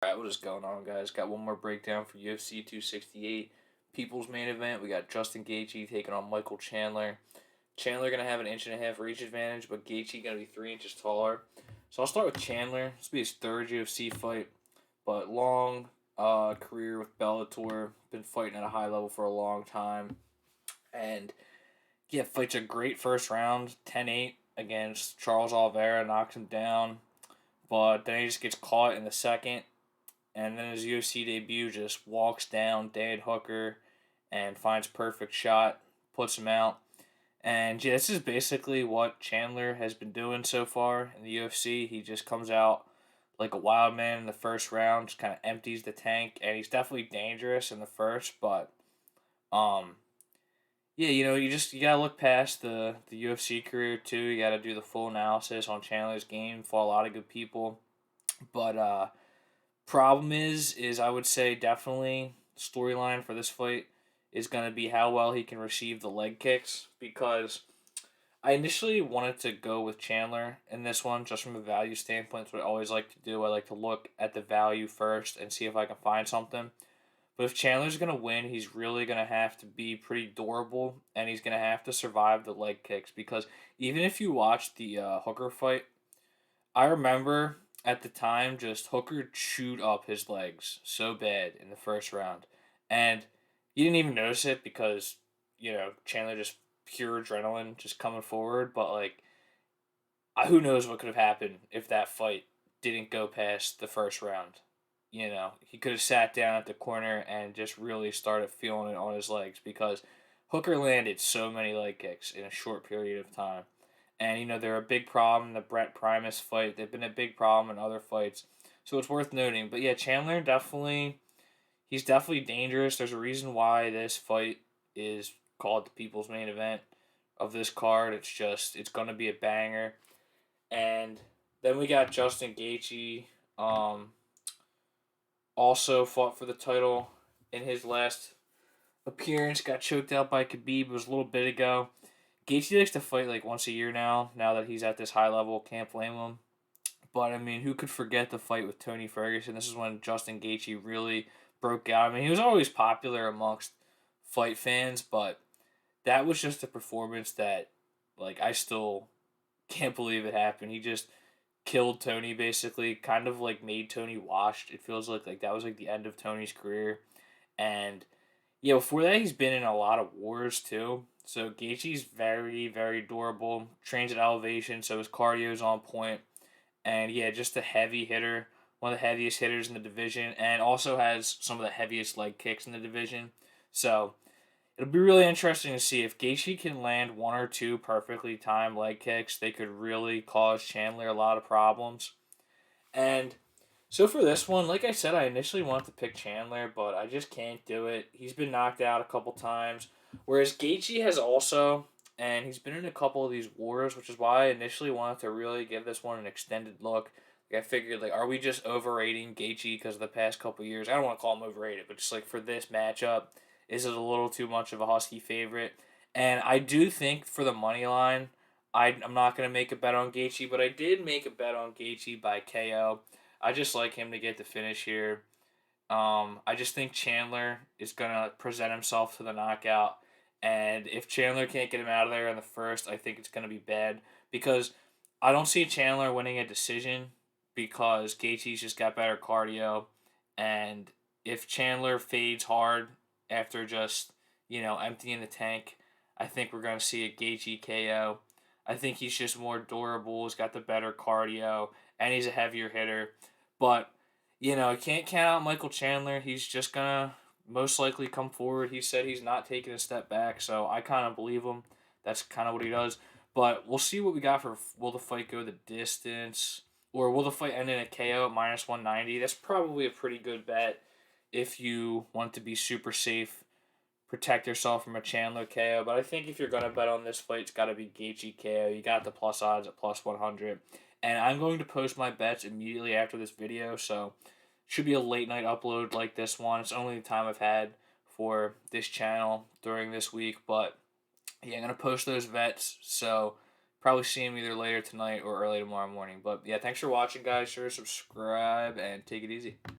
Alright, what is going on, guys? Got one more breakdown for UFC 268. People's main event. We got Justin Gaethje taking on Michael Chandler. Chandler going to have an inch and a half reach advantage, but Gaethje going to be 3 inches taller. So I'll start with Chandler. This will be his third UFC fight, but long career with Bellator. Been fighting at a high level for a long time. And yeah, fights a great first round, 10-8 against Charles Oliveira, knocks him down. But then he just gets caught in the second, and then his UFC debut just walks down Dan Hooker and finds perfect shot, puts him out. And yeah, this is basically what Chandler has been doing so far in the UFC. He just comes out like a wild man in the first round, just kind of empties the tank, and he's definitely dangerous in the first. But um, yeah, you gotta look past the UFC career too. You gotta do the full analysis on Chandler's game. Fought a lot of good people, but problem is I would say definitely storyline for this fight is going to be how well he can receive the leg kicks, because I initially wanted to go with Chandler in this one just from a value standpoint. That's what I always like to do. I like to look at the value first and see if I can find something. But if Chandler's going to win, he's really going to have to be pretty durable, and he's going to have to survive the leg kicks, because even if you watch the Hooker fight, I remember at the time just Hooker chewed up his legs so bad in the first round. And you didn't even notice it because, Chandler just pure adrenaline just coming forward. But, like, who knows what could have happened if that fight didn't go past the first round. He could have sat down at the corner and just really started feeling it on his legs, because Hooker landed so many leg kicks in a short period of time. And, they're a big problem in the Brett Primus fight. They've been a big problem in other fights. So it's worth noting. But yeah, Chandler he's definitely dangerous. There's a reason why this fight is called the people's main event of this card. It's going to be a banger. And then we got Justin Gaethje, also fought for the title in his last appearance. Got choked out by Khabib. It was a little bit ago. Gaethje likes to fight like once a year now. Now that he's at this high level, can't blame him. But I mean, who could forget the fight with Tony Ferguson? This is when Justin Gaethje really broke out. I mean, he was always popular amongst fight fans, but that was just a performance that, like, I still can't believe it happened. He just killed Tony, basically, kind of like made Tony washed. It feels like that was like the end of Tony's career. And yeah, before that, he's been in a lot of wars too. So Gaethje's very, very durable. Trains at elevation, so his cardio's on point. And yeah, just a heavy hitter, one of the heaviest hitters in the division, and also has some of the heaviest leg kicks in the division. So it'll be really interesting to see if Gaethje can land one or two perfectly timed leg kicks. They could really cause Chandler a lot of problems. And so for this one, like I said, I initially wanted to pick Chandler, but I just can't do it. He's been knocked out a couple times, whereas Gaethje has also, and he's been in a couple of these wars, which is why I initially wanted to really give this one an extended look. Like I figured, like, are we just overrating Gaethje because of the past couple of years? I don't want to call him overrated, but just like for this matchup, is it a little too much of a Husky favorite? And I do think for the money line, I'm not going to make a bet on Gaethje, but I did make a bet on Gaethje by KO. I just like him to get the finish here. I just think Chandler is going to present himself to the knockout. And if Chandler can't get him out of there in the first, I think it's going to be bad. Because I don't see Chandler winning a decision, because Gaethje's just got better cardio. And if Chandler fades hard after just, emptying the tank, I think we're going to see a Gaethje KO. I think he's just more durable. He's got the better cardio, and he's a heavier hitter. But, you can't count out Michael Chandler. He's just going to most likely come forward. He said he's not taking a step back, so I kind of believe him. That's kind of what he does. But we'll see what we got for, will the fight go the distance, or will the fight end in a KO at minus 190? That's probably a pretty good bet if you want to be super safe, protect yourself from a Chandler KO. But I think if you're going to bet on this fight, it's got to be Gaethje KO. You got the plus odds at plus 100. And I'm going to post my bets immediately after this video, so should be a late night upload like this one. It's only the time I've had for this channel during this week, but yeah, I'm going to post those bets, so probably see them either later tonight or early tomorrow morning. But yeah, thanks for watching, guys. Sure to subscribe and take it easy.